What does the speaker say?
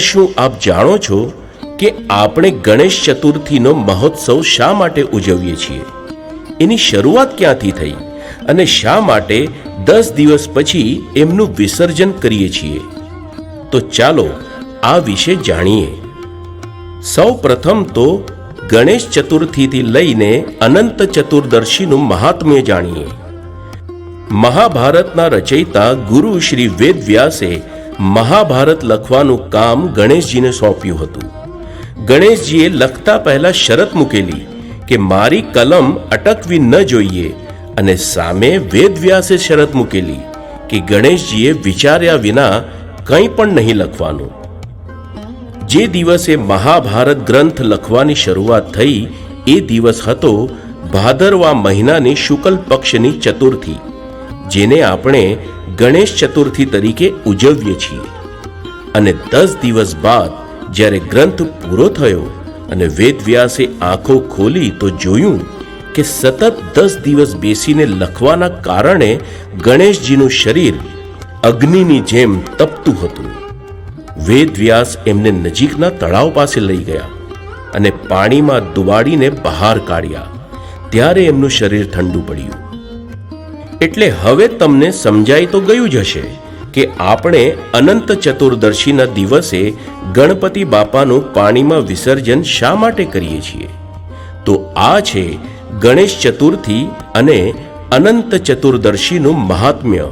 શું આપ જાણો છો કે આપણે ગણેશ ચતુર્થીનો મહોત્સવ શા માટે ઉજવીએ છીએ? એની શરૂઆત ક્યાંથી થઈ અને શા માટે 10 દિવસ પછી એમનું વિસર્જન કરીએ છીએ? તો ચાલો આ વિશે જાણીએ. સૌ પ્રથમ તો ગણેશ ચતુર્થીથી લઈને અનંત ચતુર્દશીનું મહાત્મ્ય જાણીએ. મહાભારતના રચયિતા ગુરુ શ્રી વેદવ્યાસે મહાભારત લખવાનું કામ ગણેશજીને સોંપ્યું હતું. ગણેશજીએ લખતા પહેલા શરત મૂકેલી કે મારી કલમ અટકવી ન જોઈએ, અને સામે વેદવ્યાસે શરત મૂકેલી કે ગણેશજીએ વિચાર્યા વિના કંઈ પણ નહીં લખવાનું. જે દિવસે મહાભારત ગ્રંથ લખવાની શરૂઆત થઈ એ દિવસ હતો ભાદરવા મહિનાની શુક્લ પક્ષની ચતુર્થી, જેને આપણે ગણેશ ચતુર્થી તરીકે ઉજવીએ છીએ. અને 10 દિવસ બાદ જ્યારે ગ્રંથ પૂરો થયો અને વેદવ્યાસે આંખો ખોલી તો જોયું કે સતત 10 દિવસ બેસીને લખવાના કારણે ગણેશજીનું શરીર અગ્નિની જેમ તપતું હતું. વેદવ્યાસ એમને નજીકના તળાવ પાસે લઈ ગયા અને પાણીમાં ડુબાડીને બહાર કાઢ્યા. ત્યારે એમનું શરીર ઠંડુ પડ્યું. એટલે હવે તમને સમજાઈ તો ગયું જ હશે કે આપણે અનંત ચતુર્દશીના દિવસે ગણપતિ બાપાનું પાણીમાં વિસર્જન શા માટે કરીએ છીએ. તો આ છે ગણેશ ચતુર્થી અને અનંત ચતુર્દશીનું મહાત્મ્ય.